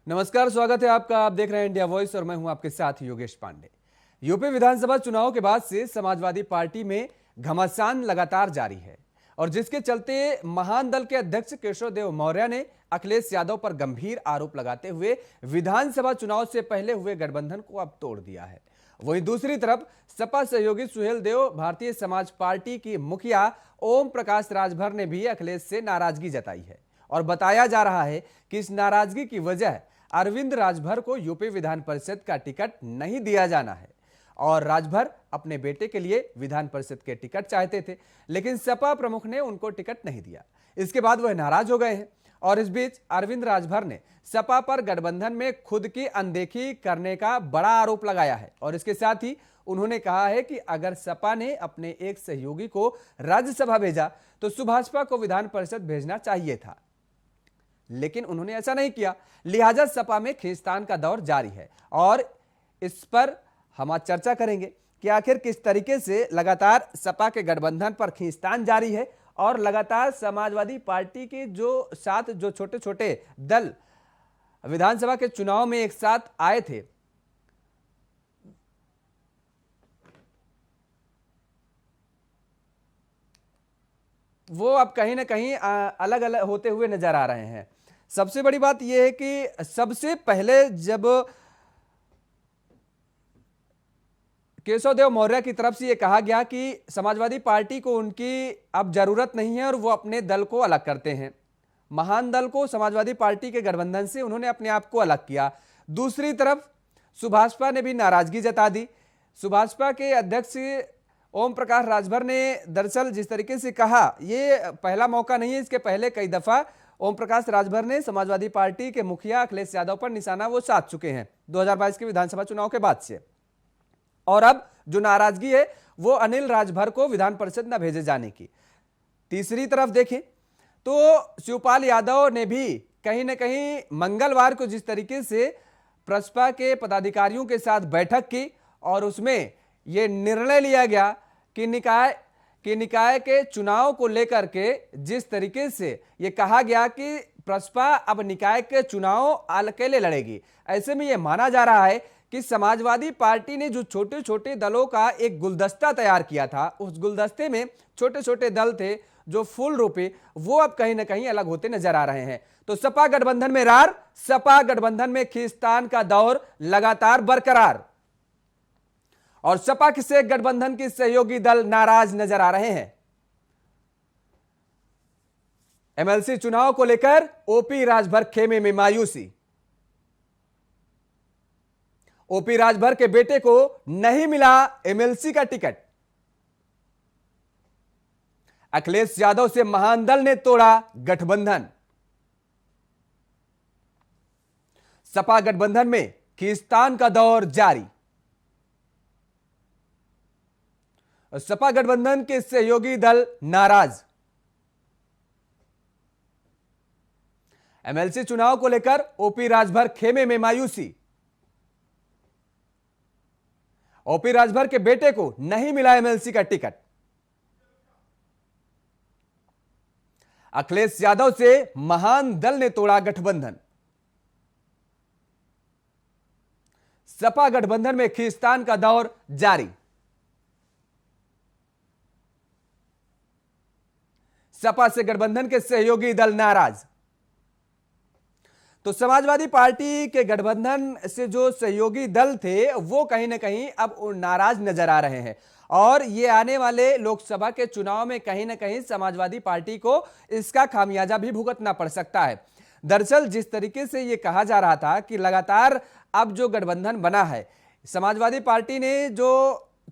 नमस्कार, स्वागत है आपका। आप देख रहे हैं इंडिया वॉइस और मैं हूं आपके साथ योगेश पांडे। यूपी विधानसभा चुनाव के बाद से समाजवादी पार्टी में घमासान लगातार जारी है और जिसके चलते महान दल के अध्यक्ष केशव देव मौर्य ने अखिलेश यादव पर गंभीर आरोप लगाते हुए विधानसभा चुनाव से पहले हुए गठबंधन को अब तोड़ दिया है। वहीं दूसरी तरफ सपा सहयोगी सुहेल देव भारतीय समाज पार्टी की मुखिया ओम प्रकाश राजभर ने भी अखिलेश से नाराजगी जताई है और बताया जा रहा है कि इस नाराजगी की वजह अरविंद राजभर को यूपी विधान परिषद का टिकट नहीं दिया जाना है और राजभर अपने बेटे के लिए विधान परिषद के टिकट चाहते थे, लेकिन सपा प्रमुख ने उनको टिकट नहीं दिया। इसके बाद वह नाराज हो गए हैं और इस बीच अरविंद राजभर ने सपा पर गठबंधन में खुद की अनदेखी करने का बड़ा आरोप लगाया है और इसके साथ ही उन्होंने कहा है कि अगर सपा ने अपने एक सहयोगी को राज्यसभा भेजा तो सुभाषपा को विधान परिषद भेजना चाहिए था, लेकिन उन्होंने ऐसा नहीं किया। लिहाजा सपा में खींचतान का दौर जारी है और इस पर हम आज चर्चा करेंगे कि आखिर किस तरीके से लगातार सपा के गठबंधन पर खींचतान जारी है और लगातार समाजवादी पार्टी के जो छोटे छोटे दल विधानसभा के चुनाव में एक साथ आए थे, वो अब कहीं ना कहीं अलग अलग होते हुए नजर आ रहे हैं। सबसे बड़ी बात यह है कि सबसे पहले जब केशव देव मौर्य की तरफ से यह कहा गया कि समाजवादी पार्टी को उनकी अब जरूरत नहीं है और वो अपने दल को अलग करते हैं, महान दल को समाजवादी पार्टी के गठबंधन से उन्होंने अपने आप को अलग किया। दूसरी तरफ सुभाषपा ने भी नाराजगी जता दी। सुभाषपा के अध्यक्ष ओम प्रकाश राजभर ने दरअसल जिस तरीके से कहा, यह पहला मौका नहीं है, इसके पहले कई दफा ओम प्रकाश राजभर ने समाजवादी पार्टी के मुखिया अखिलेश यादव पर निशाना वो साध चुके हैं 2022 के विधानसभा चुनाव के बाद से। और अब जो नाराजगी है वो अनिल राजभर को विधान परिषद न भेजे जाने की। तीसरी तरफ देखें तो शिवपाल यादव ने भी कहीं ना कहीं मंगलवार को जिस तरीके से प्रसपा के पदाधिकारियों के साथ बैठक की और उसमें यह निर्णय लिया गया कि निकाय के चुनाव को लेकर के जिस तरीके से यह कहा गया कि प्रसपा अब निकाय के चुनाव अकेले लड़ेगी, ऐसे में यह माना जा रहा है कि समाजवादी पार्टी ने जो छोटे छोटे दलों का एक गुलदस्ता तैयार किया था, उस गुलदस्ते में छोटे छोटे दल थे जो फूल रूपी, वो अब कहीं ना कहीं अलग होते नजर आ रहे हैं। तो सपा गठबंधन में रार, सपा गठबंधन में खींचतान का दौर लगातार बरकरार और सपा से गठबंधन के सहयोगी दल नाराज नजर आ रहे हैं। एमएलसी चुनाव को लेकर ओपी राजभर खेमे में मायूसी। ओपी राजभर के बेटे को नहीं मिला एमएलसी का टिकट। अखिलेश यादव से महान दल ने तोड़ा गठबंधन। सपा गठबंधन में खींचतान का दौर जारी। सपा गठबंधन के सहयोगी दल नाराज। एमएलसी चुनाव को लेकर ओपी राजभर खेमे में मायूसी। ओपी राजभर के बेटे को नहीं मिला एमएलसी का टिकट। अखिलेश यादव से महान दल ने तोड़ा गठबंधन। सपा गठबंधन में खींचतान का दौर जारी। सपा से गठबंधन के सहयोगी दल नाराज। तो समाजवादी पार्टी के गठबंधन से जो सहयोगी दल थे वो कहीं ना कहीं अब नाराज नजर आ रहे हैं और ये आने वाले लोकसभा के चुनाव में कहीं ना कहीं समाजवादी पार्टी को इसका खामियाजा भी भुगतना पड़ सकता है। दरअसल जिस तरीके से ये कहा जा रहा था कि लगातार अब जो गठबंधन बना है, समाजवादी पार्टी ने जो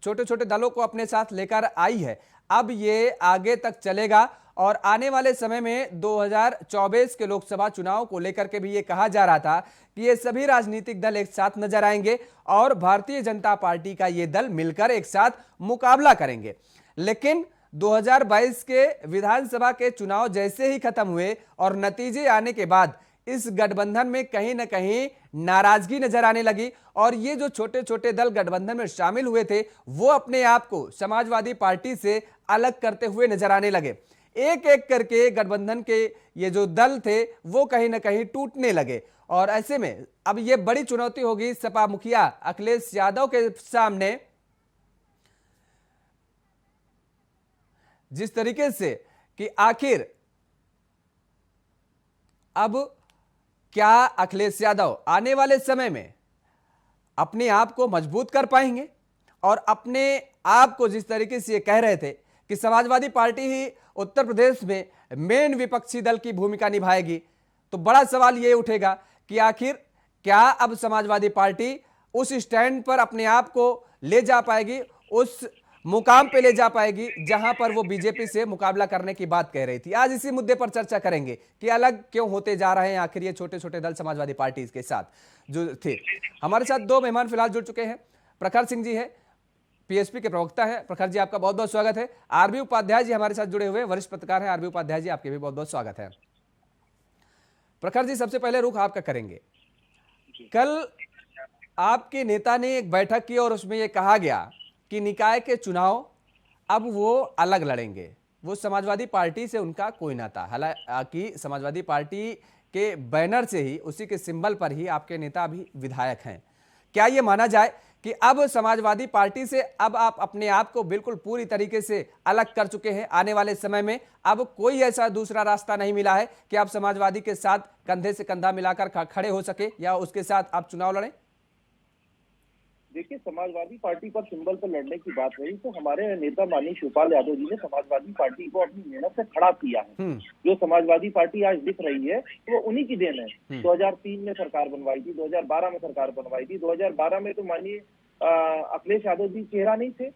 छोटे छोटे दलों को अपने साथ लेकर आई है, अब ये आगे तक चलेगा और आने वाले समय में 2024 के लोकसभा चुनाव को लेकर के भी ये कहा जा रहा था कि ये सभी राजनीतिक दल एक साथ नजर आएंगे और भारतीय जनता पार्टी का ये दल मिलकर एक साथ मुकाबला करेंगे। लेकिन 2022 के विधानसभा के चुनाव जैसे ही खत्म हुए और नतीजे आने के बाद इस गठबंधन में कहीं ना कहीं नाराजगी नजर आने लगी और ये जो छोटे छोटे दल गठबंधन में शामिल हुए थे वो अपने आप को समाजवादी पार्टी से अलग करते हुए नजर आने लगे। एक एक करके गठबंधन के ये जो दल थे वो कहीं ना कहीं टूटने लगे। और ऐसे में अब ये बड़ी चुनौती होगी सपा मुखिया अखिलेश यादव के सामने, जिस तरीके से कि आखिर अब क्या अखिलेश यादव आने वाले समय में अपने आप को मजबूत कर पाएंगे, और अपने आप को जिस तरीके से ये कह रहे थे कि समाजवादी पार्टी ही उत्तर प्रदेश में मेन विपक्षी दल की भूमिका निभाएगी, तो बड़ा सवाल ये उठेगा कि आखिर क्या अब समाजवादी पार्टी उस स्टैंड पर अपने आप को ले जा पाएगी, उस मुकाम पे ले जा पाएगी जहां पर वो बीजेपी से मुकाबला करने की बात कह रही थी। आज इसी मुद्दे पर चर्चा करेंगे कि अलग क्यों होते जा रहे हैं आखिर ये छोटे छोटे दल समाजवादी पार्टी के साथ जो थे। हमारे साथ दो मेहमान फिलहाल जुड़ चुके हैं। प्रखर सिंह जी है, पीएसपी के प्रवक्ता है। प्रखर जी आपका बहुत बहुत स्वागत है। आरबी उपाध्याय जी हमारे साथ जुड़े हुए वरिष्ठ पत्रकार हैं। आरबी उपाध्याय जी आपके भी बहुत बहुत स्वागत है। प्रखर जी, सबसे पहले रुख आपका करेंगे। कल आपके नेता ने एक बैठक की और उसमें यह कहा गया कि निकाय के चुनाव अब वो अलग लड़ेंगे, वो समाजवादी पार्टी से उनका कोई नाता। हालांकि समाजवादी पार्टी के बैनर से ही, उसी के सिंबल पर ही आपके नेता भी विधायक हैं। क्या ये माना जाए कि अब समाजवादी पार्टी से अब आप अपने आप को बिल्कुल पूरी तरीके से अलग कर चुके हैं? आने वाले समय में अब कोई ऐसा दूसरा रास्ता नहीं मिला है कि आप समाजवादी के साथ कंधे से कंधा मिलाकर खड़े हो सके या उसके साथ आप चुनाव लड़ें? देखिए, समाजवादी पार्टी पर सिंबल पर लड़ने की बात रही तो हमारे नेता माननीय शिवपाल यादव जी ने समाजवादी पार्टी को अपनी मेहनत से खड़ा किया है। जो समाजवादी पार्टी आज दिख रही है वो उन्हीं की देन है। 2003 में सरकार बनवाई थी, 2012 में सरकार बनवाई थी। 2012 में तो माननीय अखिलेश यादव जी चेहरा नहीं थे,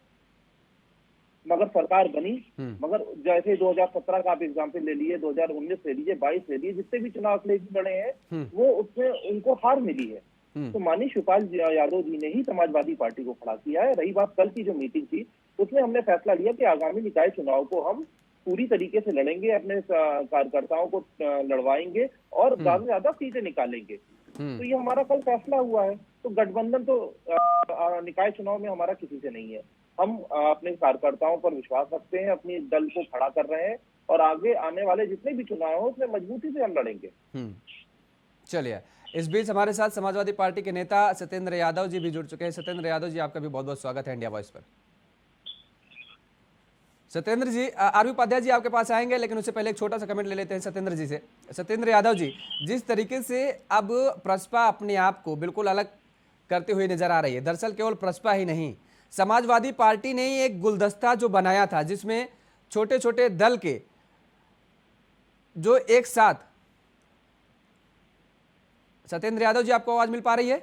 मगर सरकार बनी। मगर जैसे 2017 का आप एग्जाम्पल ले लिए, 2019 ले लीजिए, 22 ले लीजिए, जितने भी चुनाव अखिलेश जी लड़े हैं वो उसमें उनको हार मिली है। तो माननीय शिवपाल यादव जी ने ही समाजवादी पार्टी को खड़ा किया है। रही बात कल की जो मीटिंग थी, उसमें हमने फैसला लिया कि आगामी निकाय चुनाव को हम पूरी तरीके से लड़ेंगे, अपने कार्यकर्ताओं को लड़वाएंगे और ज्यादा से ज्यादा सीटें निकालेंगे। तो ये हमारा कल फैसला हुआ है। तो गठबंधन तो निकाय चुनाव में हमारा किसी से नहीं है। हम अपने कार्यकर्ताओं पर विश्वास रखते हैं, अपने दल को खड़ा कर रहे हैं और आगे आने वाले जितने भी चुनाव हो उसमें मजबूती से हम लड़ेंगे। चलिए, इस बीच हमारे साथ समाजवादी पार्टी के नेता सत्येंद्र यादव जी भी जुड़ चुके हैं। सत्येंद्र यादव जी, आपका भी बहुत बहुत स्वागत है इंडिया वॉइस पर। सत्येंद्र जी, आरबी उपाध्याय जी आपके पास आएंगे, लेकिन उससे पहले एक छोटा सा कमेंट ले लेते हैं सत्येंद्र जी से। सत्येंद्र यादव जी, जिस तरीके से अब प्रसपा अपने आप को बिल्कुल अलग करते हुए नजर आ रही है, दरअसल केवल प्रसपा ही नहीं, समाजवादी पार्टी ने ही एक गुलदस्ता जो बनाया था जिसमें छोटे छोटे दल के जो एक साथ। सत्येंद्र यादव जी, आपको आवाज मिल पा रही है?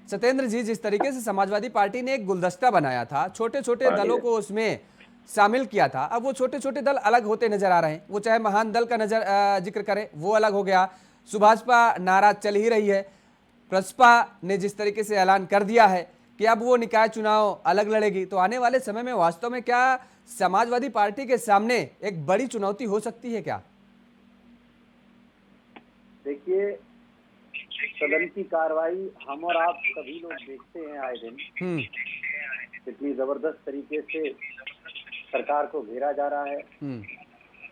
सत्येंद्र जी, जिस तरीके से समाजवादी पार्टी ने एक गुलदस्ता बनाया था, छोटे छोटे दलों को उसमें शामिल किया था, अब वो छोटे छोटे दल अलग होते नजर आ रहे हैं। वो चाहे महान दल का जिक्र करें, वो अलग हो गया। सुभाषपा नाराज चल ही रही है। प्रसपा ने जिस तरीके से ऐलान कर दिया है कि अब वो निकाय चुनाव अलग लड़ेगी, तो आने वाले समय में वास्तव में क्या समाजवादी पार्टी के सामने एक बड़ी चुनौती हो सकती है क्या? देखिए, सदन की कार्रवाई हम और आप सभी लोग देखते हैं आए दिन। कितनी जबरदस्त तरीके से सरकार को घेरा जा रहा है।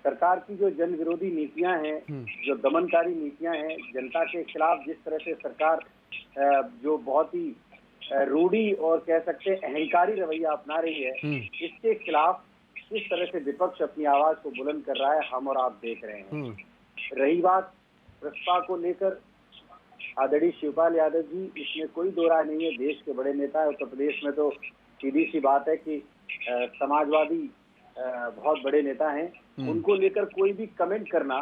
सरकार की जो जन विरोधी नीतियां हैं, जो दमनकारी नीतियां हैं, जनता के खिलाफ जिस तरह से सरकार जो बहुत ही रूढ़ी और कह सकते हैं अहंकारी रवैया अपना रही है, इसके खिलाफ किस तरह से विपक्ष अपनी आवाज को बुलंद कर रहा है, हम और आप देख रहे हैं। रही बात प्रसपा को लेकर, आदरणीय शिवपाल यादव जी, इसमें कोई दो राय नहीं है, देश के बड़े नेता है। उत्तर प्रदेश में तो सीधी सी बात है कि समाजवादी बहुत बड़े नेता हैं, उनको लेकर कोई भी कमेंट करना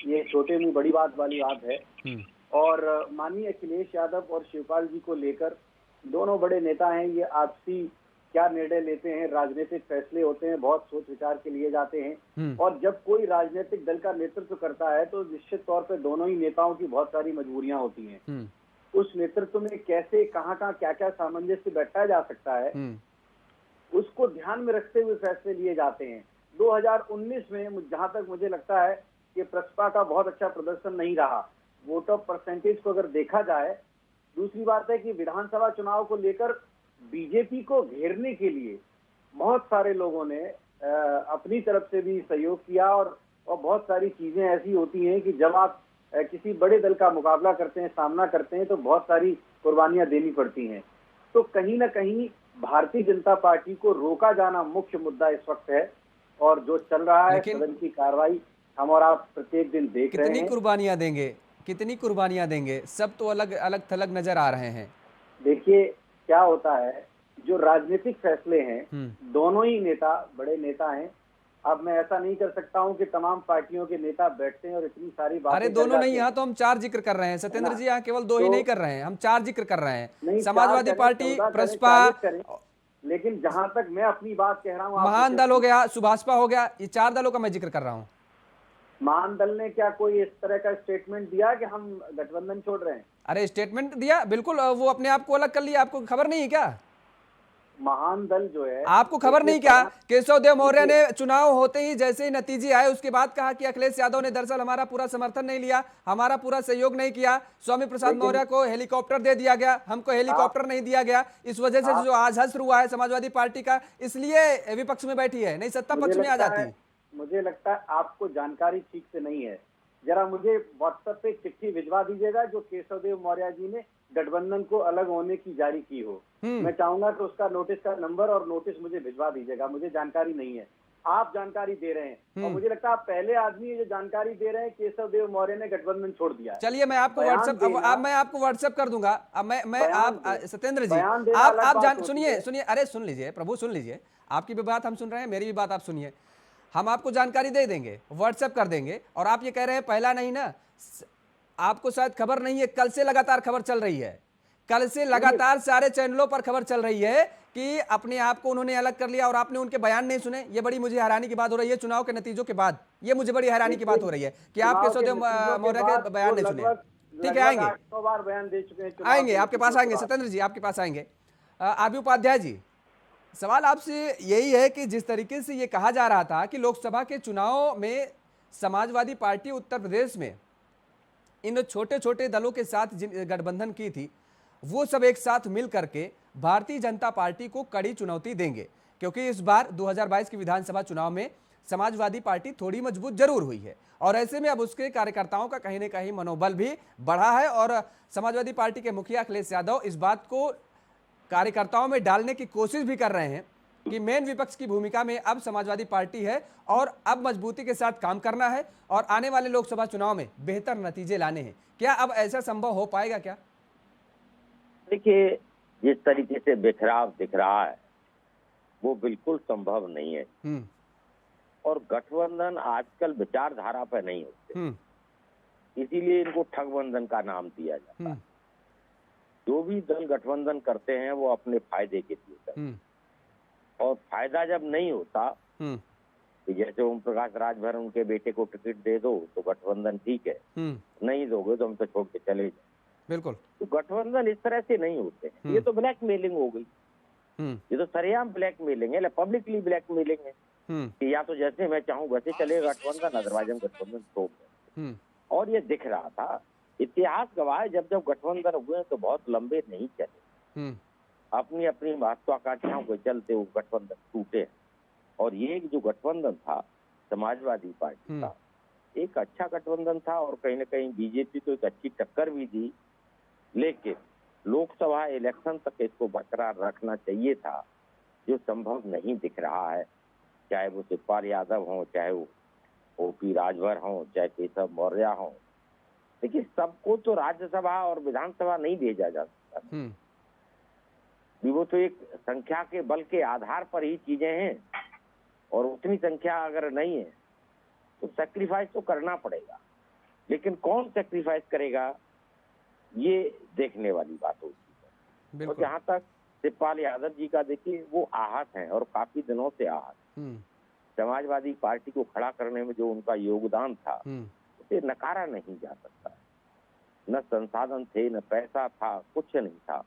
ये छोटे मुंह बड़ी बात वाली बात है। और माननीय अखिलेश यादव और शिवपाल जी को लेकर, दोनों बड़े नेता हैं, ये आपसी क्या निर्णय लेते हैं, राजनीतिक फैसले होते हैं, बहुत सोच विचार के लिए जाते हैं। और जब कोई राजनीतिक दल का नेतृत्व करता है तो निश्चित तौर पर दोनों ही नेताओं की बहुत सारी मजबूरियां होती हैं। उस नेतृत्व में कैसे, कहाँ क्या क्या सामंजस्य बैठाया जा सकता है, उसको ध्यान में रखते हुए फैसले लिए जाते हैं। 2019 में जहां तक मुझे लगता है कि प्रसपा का बहुत अच्छा प्रदर्शन नहीं रहा, वोट ऑफ परसेंटेज को अगर देखा जाए। दूसरी बात है कि विधानसभा चुनाव को लेकर बीजेपी को घेरने के लिए बहुत सारे लोगों ने अपनी तरफ से भी सहयोग किया और बहुत सारी चीजें ऐसी होती हैं कि जब आप किसी बड़े दल का मुकाबला करते हैं, सामना करते हैं, तो बहुत सारी कुर्बानियां देनी पड़ती हैं। तो कहीं ना कहीं भारतीय जनता पार्टी को रोका जाना मुख्य मुद्दा इस वक्त है, और जो चल रहा है लेकिन सदन की कार्रवाई हम और आप प्रत्येक दिन देख रहे कितनी हैं। कुर्बानियां देंगे, कितनी कुर्बानियां देंगे? सब तो अलग अलग थलग नजर आ रहे हैं। देखिए क्या होता है, जो राजनीतिक फैसले हैं, हम्म। दोनों ही नेता बड़े नेता हैं। अब मैं ऐसा नहीं कर सकता हूं कि तमाम पार्टियों के नेता बैठते हैं और इतनी सारी अरे बातें कर दोनों नहीं, जाते यहाँ हैं, तो हम 4 जिक्र कर रहे हैं है ना। सत्येंद्र जी, यहाँ केवल 2 ही तो नहीं कर रहे हैं, हम 4 जिक्र कर रहे हैं। नहीं, 4 समाजवादी करें, पार्टी, 14 करें, प्रसपा, 40 करें, लेकिन जहां तक मैं अपनी बात कह रहा हूं, आप महान मुझे दल हो गया, सुभाषपा हो गया, ये 4 दलों का मैं जिक्र कर रहा हूँ। महान दल ने क्या कोई इस तरह का स्टेटमेंट दिया कि हम गठबंधन छोड़ रहे हैं? अरे स्टेटमेंट दिया, बिल्कुल, वो अपने आप को अलग कर लिया, आपको खबर नहीं है क्या? महान दल जो है, आपको खबर नहीं क्या? बयान, केशव देव मौर्य ने देखिए, चुनाव होते ही जैसे ही नतीजे आए उसके बाद कहा कि अखिलेश यादव ने दरअसल हमारा पूरा समर्थन नहीं लिया, हमारा पूरा सहयोग नहीं किया, स्वामी प्रसाद लेकिन मौर्य को हेलीकॉप्टर दे दिया गया, हमको आप हेलीकॉप्टर नहीं दिया गया, इस वजह से आप जो आज हश्र हुआ है समाजवादी पार्टी का, इसलिए विपक्ष में बैठी है, नहीं सत्ता मुझे पक्ष में आ लगता जाती। है मुझे लगता है आपको जानकारी ठीक से नहीं है। जरा मुझे व्हाट्सएप पे चिट्ठी भिजवा दीजिएगा जो केशव देव मौर्य जी ने गठबंधन को अलग होने की जारी की हो। मैं चाहूंगा कि उसका नोटिस का नंबर और नोटिस मुझे भिजवा दीजिएगा, मुझे जानकारी नहीं है। आप जानकारी दे रहे हैं और मुझे लगता है आप पहले आदमी हैं जो जानकारी दे रहे हैं केशव देव मौर्य ने गठबंधन छोड़ दिया है। चलिए मैं आपको बयान व्हाट्सएप, देना, अब मैं आपको व्हाट्सएप कर दूंगा। अब मैं बयान आप दे सत्येंद्र जी, बयान देना अलग आप बात जान, होती सुनिए है। सुनिए, अरे सुन लीजिए प्रभु, सुन लीजिए, आपकी भी बात हम सुन रहे हैं, मेरी भी बात आप सुनिए। हम आपको जानकारी दे देंगे, व्हाट्सएप कर देंगे। और आप ये कह रहे हैं पहला नहीं ना, आपको शायद खबर नहीं है, कल से लगातार खबर चल रही है, कल से लगातार सारे चैनलों पर खबर चल रही है कि अपने आप को उन्होंने अलग कर लिया और आपने उनके बयान नहीं सुने। ये बड़ी मुझे हैरानी की बात हो रही है चुनाव के नतीजों के बाद, ये मुझे बड़ी हैरानी की बात हो रही है कि आप चुनाव केशव के देव नतीजों के मौर्य बाद के बयान वो नहीं सुने। लगभग ठीक है, लगभग आएंगे, 800 बार बयान दे चुके हैं चुनाव आएंगे के आपके पास, नतीजों के आएंगे बाद। सत्येंद्र जी, आपके पास आएंगे। आबी उपाध्याय जी, सवाल आपसे यही है कि जिस तरीके से ये कहा जा रहा था कि लोकसभा के चुनाव में समाजवादी पार्टी उत्तर प्रदेश में इन छोटे छोटे दलों के साथ जिन गठबंधन की थी, वो सब एक साथ मिल करके भारतीय जनता पार्टी को कड़ी चुनौती देंगे, क्योंकि इस बार 2022 के विधानसभा चुनाव में समाजवादी पार्टी थोड़ी मजबूत जरूर हुई है और ऐसे में अब उसके कार्यकर्ताओं का कहीं ना कहीं मनोबल भी बढ़ा है और समाजवादी पार्टी के मुखिया अखिलेश यादव इस बात को कार्यकर्ताओं में डालने की कोशिश भी कर रहे हैं कि मेन विपक्ष की भूमिका में अब समाजवादी पार्टी है और अब मजबूती के साथ काम करना है और आने वाले लोकसभा चुनाव में बेहतर नतीजे लाने हैं। क्या अब ऐसा संभव हो पाएगा क्या? देखिए, जिस तरीके से बिखराव दिख रहा है वो बिल्कुल संभव नहीं है। और गठबंधन आजकल विचारधारा पर नहीं होते, इसीलिए इनको ठगबंधन का नाम दिया जाता है। जो भी दल गठबंधन करते हैं वो अपने फायदे के लिए करते हैं और फायदा जब नहीं होता, तो जैसे ओम प्रकाश राजभर उनके बेटे को टिकट दे दो तो गठबंधन ठीक है, नहीं दोगे तो हम तो छोड़ के चले जाए। बिल्कुल, तो गठबंधन इस तरह से नहीं होते हैं। ये तो ब्लैकमेलिंग हो गई, ये तो सरेआम ब्लैकमेलिंग है, पब्लिकली ब्लैकमेलिंग है कि या तो जैसे मैं चाहूँ वैसे चलेगा गठबंधन, अदरवाइज हम गठबंधन छोड़ दें। और ये दिख रहा था, इतिहास गवाह है, जब जब गठबंधन हुए तो बहुत लंबे नहीं चले, अपनी अपनी महत्वाकांक्षाओं के चलते वो गठबंधन टूटे। और ये जो गठबंधन था समाजवादी पार्टी का, एक अच्छा गठबंधन था और कहीं ना कहीं बीजेपी को एक अच्छी टक्कर भी दी, लेकिन लोकसभा इलेक्शन तक इसको बरकरार रखना चाहिए था, जो संभव नहीं दिख रहा है। चाहे वो शिवपाल यादव हो, चाहे वो ओपी राजभर हो, चाहे केशव मौर्य हो, देखिए सबको तो राज्यसभा और विधानसभा नहीं भेजा जा सकता। वो तो एक संख्या के बल के आधार पर ही चीजें हैं और उतनी संख्या अगर नहीं है तो सैक्रिफाइस तो करना पड़ेगा, लेकिन कौन सैक्रिफाइस करेगा ये देखने वाली बात होती है। और जहाँ तक शिवपाल यादव जी का, देखिए वो आहत हैं और काफी दिनों से आहत। समाजवादी पार्टी को खड़ा करने में जो उनका योगदान था उसे नकारा नहीं जा सकता। न संसाधन थे, न पैसा था, कुछ नहीं था।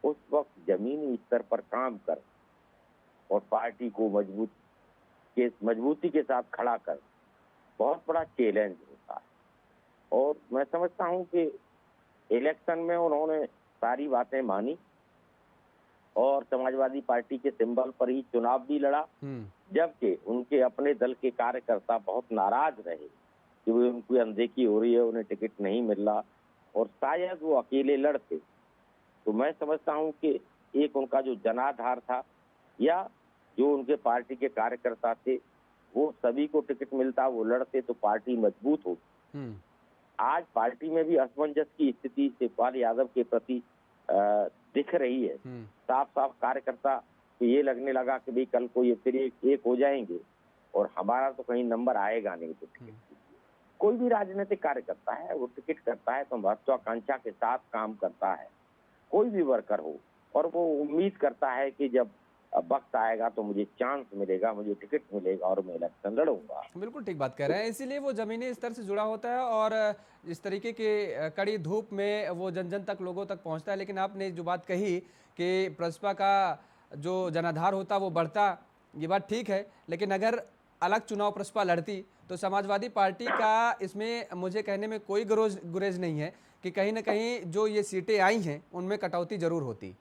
उस वक्त जमीनी स्तर पर काम कर और पार्टी को मजबूती के साथ खड़ा कर बहुत बड़ा चैलेंज होता है। और मैं समझता हूं कि इलेक्शन में उन्होंने सारी बातें मानी और समाजवादी पार्टी के सिंबल पर ही चुनाव भी लड़ा जबकि उनके अपने दल के कार्यकर्ता बहुत नाराज रहे कि वो उनकी अनदेखी हो रही है, उन्हें टिकट नहीं मिल रहा और शायद वो अकेले लड़ते। तो मैं समझता हूं कि एक उनका जो जनाधार था या जो उनके पार्टी के कार्यकर्ता थे वो सभी को टिकट मिलता, वो लड़ते तो पार्टी मजबूत होती। आज पार्टी में भी असमंजस की स्थिति शिवपाल यादव के प्रति दिख रही है। साफ साफ कार्यकर्ता को ये लगने लगा कि भाई कल को ये फिर एक हो जाएंगे और हमारा तो कहीं नंबर आएगा नहीं। तो टिकट कोई भी राजनीतिक कार्यकर्ता है वो टिकट करता है तो महत्वाकांक्षा के साथ काम करता है, कोई भी वर्कर हो, और वो उम्मीद करता है कि जब वक्त आएगा तो मुझे चांस मिलेगा, मुझे टिकट मिलेगा और मैं इलेक्शन लड़ूंगा। बिल्कुल ठीक बात कह रहे हैं, इसीलिए वो जमीनी स्तर से जुड़ा होता है और इस तरीके के कड़ी धूप में वो जन जन तक, लोगों तक पहुंचता है। लेकिन आपने जो बात कही कि प्रसपा का जो जनाधार होता वो बढ़ता, ये बात ठीक है, लेकिन अगर अलग चुनाव प्रसपा लड़ती तो समाजवादी पार्टी का इसमें मुझे कहने में कोई गुरेज नहीं है कि कहीं ना कहीं जो ये सीटें आई हैं उनमें कटौती जरूर होती।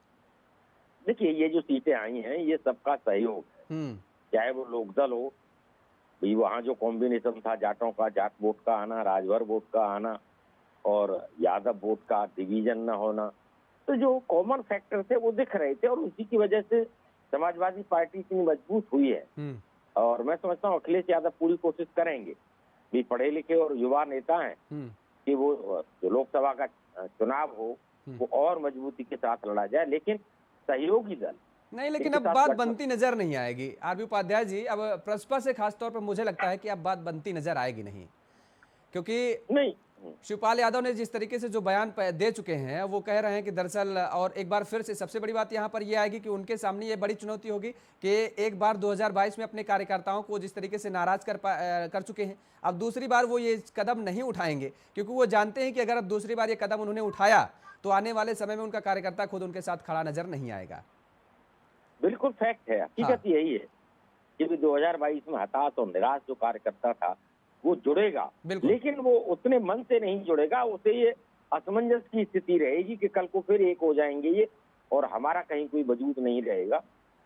देखिए ये जो सीटें आई हैं ये सबका सहयोग है, चाहे वो लोकदल हो, भाई वहाँ जो कॉम्बिनेशन था जाटों का, जाट वोट का आना, राजभर वोट का आना और यादव वोट का डिवीजन न होना, तो जो कॉमन फैक्टर थे वो दिख रहे थे और उसी की वजह से समाजवादी पार्टी इतनी मजबूत हुई है। और मैं समझता हूँ अखिलेश यादव पूरी कोशिश करेंगे, भी पढ़े लिखे और युवा नेता हैं, कि वो जो लोकसभा का चुनाव हो वो और मजबूती के साथ लड़ा जाए, लेकिन सहयोगी दल नहीं। लेकिन अब बात बनती नजर नहीं आएगी आरबी उपाध्याय जी। अब प्रसपा से खासतौर पर मुझे लगता है कि अब बात बनती नजर आएगी नहीं, क्योंकि नहीं शिवपाल यादव ने जिस तरीके से जो बयान दे चुके हैं वो कह रहे हैं कि दरअसल, और एक बार फिर से सबसे बड़ी बात यहाँ पर ये आएगी कि उनके सामने ये बड़ी चुनौती होगी कि एक बार 2022 में अपने कार्यकर्ताओं को जिस तरीके से नाराज कर चुके हैं, अब दूसरी बार वो ये कदम नहीं उठाएंगे, क्योंकि वो जानते हैं कि अगर अब दूसरी बार ये कदम उन्होंने उठाया तो आने वाले समय में उनका कार्यकर्ता खुद उनके साथ खड़ा नजर नहीं आएगा। बिल्कुल फैक्ट है, हकीकत यही है कि 2022 में हताश और निराश जो कार्यकर्ता था वो जुड़ेगा, लेकिन वो उतने मन से नहीं जुड़ेगा, उसे ये असमंजस की स्थिति रहेगी कि कल को फिर एक हो जाएंगे ये और हमारा कहीं कोई वजूद नहीं रहेगा,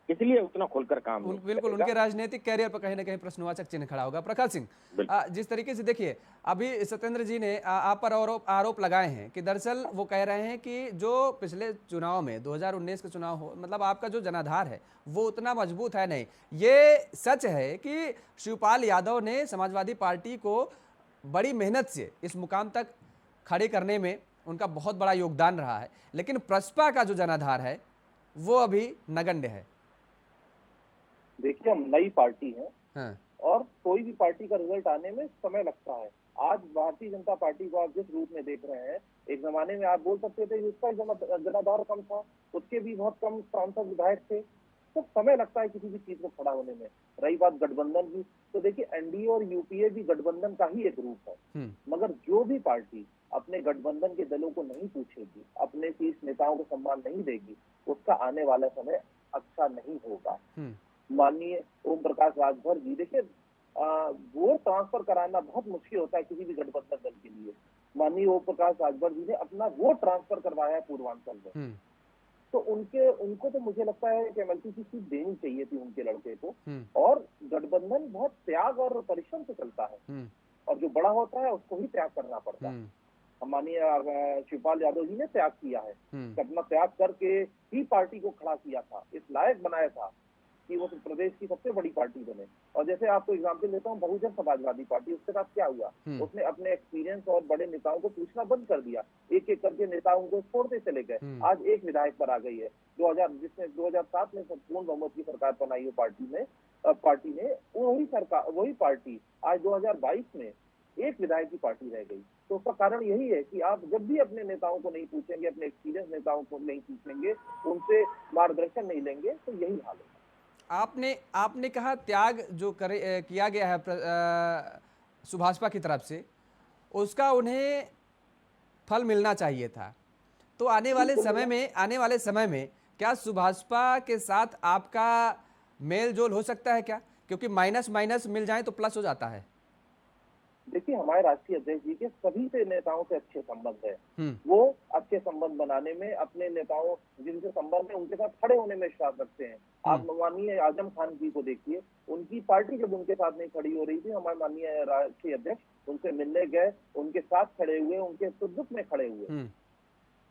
इसलिए उतना खुलकर काम बिल्कुल उनके राजनीतिक कैरियर पर कहीं ना कहीं प्रश्नवाचक चिन्ह खड़ा होगा। प्रकाश सिंह, जिस तरीके से देखिए अभी सत्येंद्र जी ने आप पर आरोप लगाए हैं कि दरअसल वो कह रहे हैं कि जो पिछले चुनाव में 2019 का चुनाव हो, मतलब आपका जो जनाधार है वो उतना मजबूत है नहीं। ये सच है कि शिवपाल यादव ने समाजवादी पार्टी को बड़ी मेहनत से इस मुकाम तक खड़े करने में उनका बहुत बड़ा योगदान रहा है, लेकिन प्रसपा का जो जनाधार है वो अभी नगण्य है। देखिए हम नई पार्टी है और कोई भी पार्टी का रिजल्ट आने में समय लगता है। आज भारतीय जनता पार्टी को आप जिस रूप में देख रहे हैं, एक जमाने में आप बोल सकते थे उसका जनाधार कम था, उसके भी बहुत कम सांसद विधायक थे, तो समय लगता है किसी भी चीज को खड़ा होने में। रही बात गठबंधन की, तो देखिए एनडीए और यूपीए भी गठबंधन का ही एक रूप है, मगर जो भी पार्टी अपने गठबंधन के दलों को नहीं पूछेगी, अपने शीर्ष नेताओं को सम्मान नहीं देगी, उसका आने वाला समय अच्छा नहीं होगा। माननीय ओम प्रकाश राजभर जी, देखिए वोट ट्रांसफर कराना बहुत मुश्किल होता है किसी भी गठबंधन दल के लिए। माननीय ओम प्रकाश राजभर जी ने अपना वोट ट्रांसफर करवाया है पूर्वांचल में, तो उनको तो मुझे लगता है कि एमएलसी की सीट देनी चाहिए थी उनके लड़के को। और गठबंधन बहुत त्याग और परिश्रम से चलता है और जो बड़ा होता है उसको ही त्याग करना पड़ता है। माननीय शिवपाल यादव जी ने त्याग किया है, अपना त्याग करके ही पार्टी को खड़ा किया था, इस लायक बनाया था कि वो प्रदेश की सबसे बड़ी पार्टी बने। और जैसे आपको एग्जाम्पल देता हूँ, बहुजन समाजवादी पार्टी, उसके साथ क्या हुआ, उसने अपने एक्सपीरियंस और बड़े नेताओं को पूछना बंद कर दिया, एक एक करके नेताओं को छोड़ते चले गए। आज एक विधायक पर आ गई है जिसने 2007 में पूर्ण बहुमत की सरकार बनाई हो पार्टी ने वही पार्टी आज 2022 में एक विधायक की पार्टी रह गई। तो उसका कारण यही है कि आप जब भी अपने नेताओं को नहीं पूछेंगे, अपने एक्सपीरियंस नेताओं को नहीं पूछेंगे, उनसे मार्गदर्शन नहीं लेंगे, तो यही हाल है। आपने कहा त्याग जो किया गया है सुभाषपा की तरफ से, उसका उन्हें फल मिलना चाहिए था। तो आने वाले समय में क्या सुभाषपा के साथ आपका मेल जोल हो सकता है क्या? क्योंकि माइनस मिल जाए तो प्लस हो जाता है। देखिए, हमारे राष्ट्रीय अध्यक्ष जी के सभी से नेताओं से अच्छे संबंध है। वो अच्छे संबंध बनाने में, अपने नेताओं जिनसे संबंध है उनके साथ खड़े होने में विश्वास रखते हैं। आप माननीय आजम खान जी को देखिए, उनकी पार्टी जब उनके साथ नहीं खड़ी हो रही थी, हमारे माननीय राष्ट्रीय अध्यक्ष उनसे मिलने गए, उनके साथ खड़े हुए, उनके सुख दुख में खड़े हुए।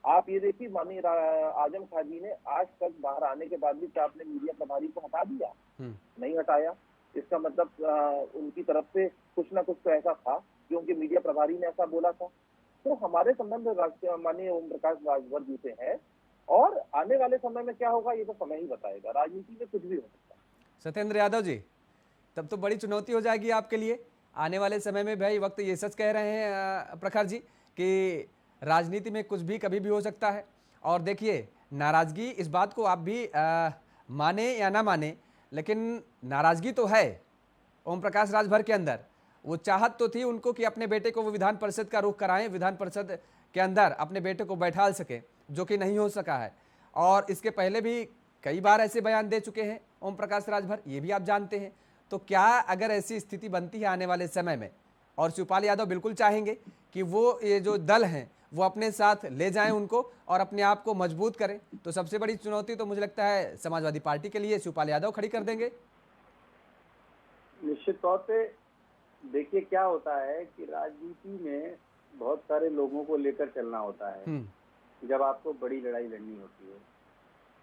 आप ये देखिए, माननीय आजम खान जी ने आज तक बाहर आने के बाद भी क्या आपने मीडिया प्रभारी को हटा दिया? नहीं हटाया। इसका मतलब उनकी तरफ से कुछ ना कुछ तो ऐसा था कि उनके मीडिया प्रभारी ने ऐसा बोला था। तो हमारे संबंध माननीय ओम प्रकाश राजभर जी से है, और आने वाले समय में क्या होगा ये तो समय ही बताएगा। राजनीति में कुछ भी हो सकता है। सत्येंद्र यादव जी, तब तो बड़ी चुनौती हो जाएगी आपके लिए आने वाले समय में। भाई वक्त ये सच कह रहे हैं प्रखर जी कि राजनीति में कुछ भी कभी भी हो सकता है। और देखिए, नाराजगी, इस बात को आप भी माने या ना माने, लेकिन नाराजगी तो है ओम प्रकाश राजभर के अंदर। वो चाहत तो थी उनको कि अपने बेटे को वो विधान परिषद का रुख कराएं, विधान परिषद के अंदर अपने बेटे को बैठाल सके, जो कि नहीं हो सका है। और इसके पहले भी कई बार ऐसे बयान दे चुके हैं ओम प्रकाश राजभर, ये भी आप जानते हैं। तो क्या अगर ऐसी स्थिति बनती है आने वाले समय में, और शिवपाल यादव बिल्कुल चाहेंगे कि वो ये जो दल हैं वो अपने साथ ले जाएं उनको और अपने आप को मजबूत करें, तो सबसे बड़ी चुनौती तो मुझे लगता है समाजवादी पार्टी के लिए शिवपाल यादव खड़ी कर देंगे। निश्चित तौर पे देखिए, क्या होता है कि राजनीति में बहुत सारे लोगों को लेकर चलना होता है। जब आपको बड़ी लड़ाई लड़नी होती है,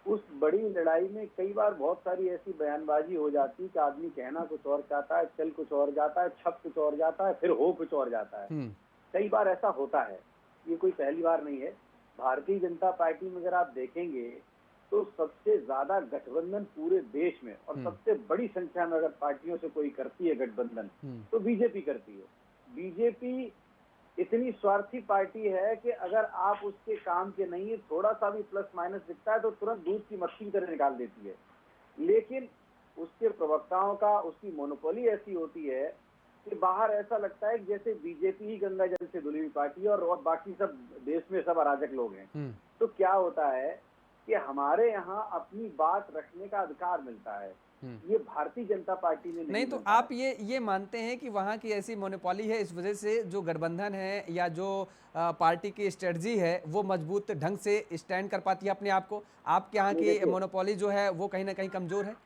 उस बड़ी लड़ाई में कई बार बहुत सारी ऐसी बयानबाजी हो जाती है कि आदमी कहना कुछ और चाहता है, चल कुछ और जाता है, छप कुछ और जाता है, फिर हो कुछ और जाता है। कई बार ऐसा होता है, ये कोई पहली बार नहीं है। भारतीय जनता पार्टी में अगर आप देखेंगे तो सबसे ज्यादा गठबंधन पूरे देश में, और सबसे बड़ी संख्या में अगर पार्टियों से कोई करती है गठबंधन, तो बीजेपी करती है। बीजेपी इतनी स्वार्थी पार्टी है कि अगर आप उसके काम के नहीं, थोड़ा सा भी प्लस माइनस दिखता है तो तुरंत दूध की मक्खी की तरह निकाल देती है। लेकिन उसके प्रवक्ताओं का, उसकी मोनोपोली ऐसी होती है कि बाहर ऐसा लगता है कि जैसे बीजेपी ही गंगा जल से धुली हुई पार्टी है और बाकी सब देश में सब अराजक लोग हैं। तो क्या होता है कि हमारे यहाँ अपनी बात रखने का अधिकार मिलता है, ये भारतीय जनता पार्टी में नहीं। तो आप ये मानते हैं कि वहाँ की ऐसी मोनोपोली है, इस वजह से जो गठबंधन है या जो पार्टी की स्ट्रेटजी है वो मजबूत ढंग से स्टैंड कर पाती है अपने आप को? आपके यहाँ की मोनोपोली जो है वो कहीं ना कहीं कमजोर है?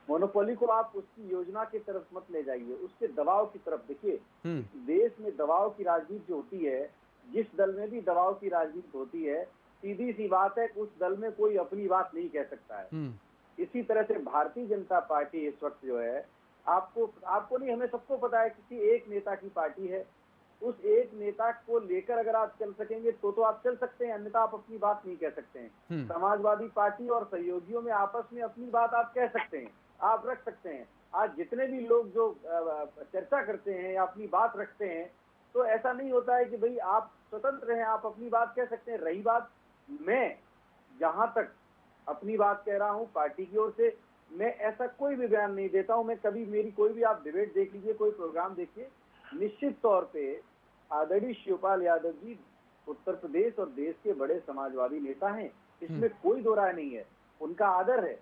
मोनोपोली को आप उसकी योजना की तरफ मत ले जाइए, उसके दबाव की तरफ देखिए। देश में दबाव की राजनीति जो होती है, जिस दल में भी दबाव की राजनीति होती है, सीधी सी बात है, उस दल में कोई अपनी बात नहीं कह सकता है। इसी तरह से भारतीय जनता पार्टी इस वक्त जो है, आपको नहीं, हमें सबको पता है, किसी एक नेता की पार्टी है। उस एक नेता को लेकर अगर आप चल सकेंगे तो आप चल सकते हैं, अन्यथा आप अपनी बात नहीं कह सकते हैं। समाजवादी पार्टी और सहयोगियों में आपस में अपनी बात आप कह सकते हैं, आप रख सकते हैं। आज जितने भी लोग जो चर्चा करते हैं या अपनी बात रखते हैं, तो ऐसा नहीं होता है कि भाई आप स्वतंत्र हैं, आप अपनी बात कह सकते हैं। रही बात, मैं जहां तक अपनी बात कह रहा हूं पार्टी की ओर से, मैं ऐसा कोई भी बयान नहीं देता हूं। मैं कभी, मेरी कोई भी आप डिबेट देख लीजिए, कोई प्रोग्राम देखिए, निश्चित तौर पे आदरणीय शिवपाल यादव जी उत्तर प्रदेश और देश के बड़े समाजवादी नेता हैं, इसमें कोई दो राय नहीं है, उनका आदर है।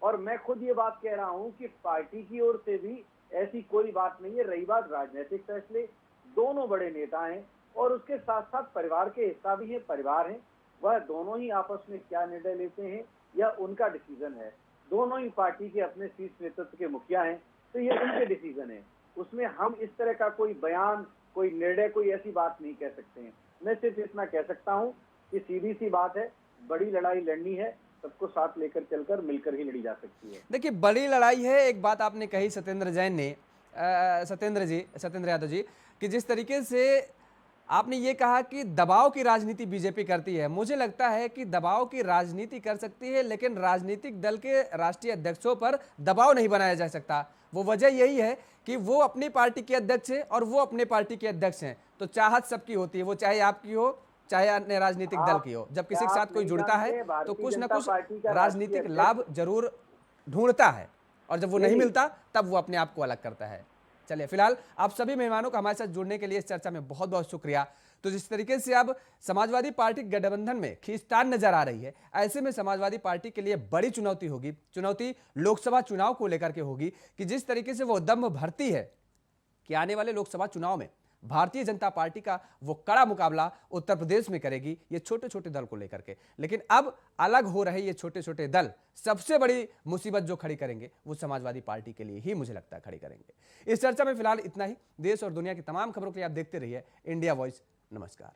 और मैं खुद ये बात कह रहा हूं कि पार्टी की ओर से भी ऐसी कोई बात नहीं है। रही बात राजनीतिक फैसले, दोनों बड़े नेता हैं और उसके साथ साथ परिवार के हिस्सा भी है, परिवार है, वह दोनों ही आपस में क्या निर्णय लेते हैं या उनका डिसीजन है। दोनों ही पार्टी के अपने शीर्ष नेतृत्व के मुखिया हैं, तो ये उनके डिसीजन है। उसमें हम इस तरह का कोई बयान, कोई निर्णय, कोई ऐसी बात नहीं कह सकते हैं। मैं सिर्फ इतना कह सकता हूं कि सीधी सी बात है, बड़ी लड़ाई लड़नी है, सबको साथ लेकर चलकर मिलकर ही लड़ी जा सकती है। देखिए, बड़ी लड़ाई है। एक बात आपने कही सत्येंद्र जैन ने, सत्येंद्र यादव जी, कि जिस तरीके से आपने ये कहा कि दबाव की राजनीति बीजेपी करती है, मुझे लगता है कि दबाव की राजनीति कर सकती है, लेकिन राजनीतिक दल के राष्ट्रीय अध्यक्षों पर दबाव नहीं बनाया जा सकता। वो वजह यही है कि वो अपनी पार्टी के अध्यक्ष हैं और वो अपने पार्टी के अध्यक्ष हैं। तो चाहत सबकी होती है, वो चाहे आपकी हो चाहे अन्य राजनीतिक दल की हो। जब किसी के साथ कोई जुड़ता है तो कुछ ना कुछ राजनीतिक लाभ जरूर ढूंढता है, और जब वो नहीं मिलता तब वो अपने आप को अलग करता है। चलिए, फिलहाल आप सभी मेहमानों का हमारे साथ जुड़ने के लिए इस चर्चा में बहुत बहुत शुक्रिया। तो जिस तरीके से अब समाजवादी पार्टी गठबंधन में खींचतान नजर आ रही है, ऐसे में समाजवादी पार्टी के लिए बड़ी चुनौती होगी। चुनौती लोकसभा चुनाव को लेकर के होगी कि जिस तरीके से वो दम भरती है कि आने वाले लोकसभा चुनाव में भारतीय जनता पार्टी का वो कड़ा मुकाबला उत्तर प्रदेश में करेगी ये छोटे छोटे दल को लेकर के। लेकिन अब अलग हो रहे ये छोटे छोटे दल सबसे बड़ी मुसीबत जो खड़ी करेंगे वो समाजवादी पार्टी के लिए ही मुझे लगता है खड़ी करेंगे। इस चर्चा में फिलहाल इतना ही। देश और दुनिया की तमाम खबरों के लिए आप देखते रहिए इंडिया वॉइस। नमस्कार।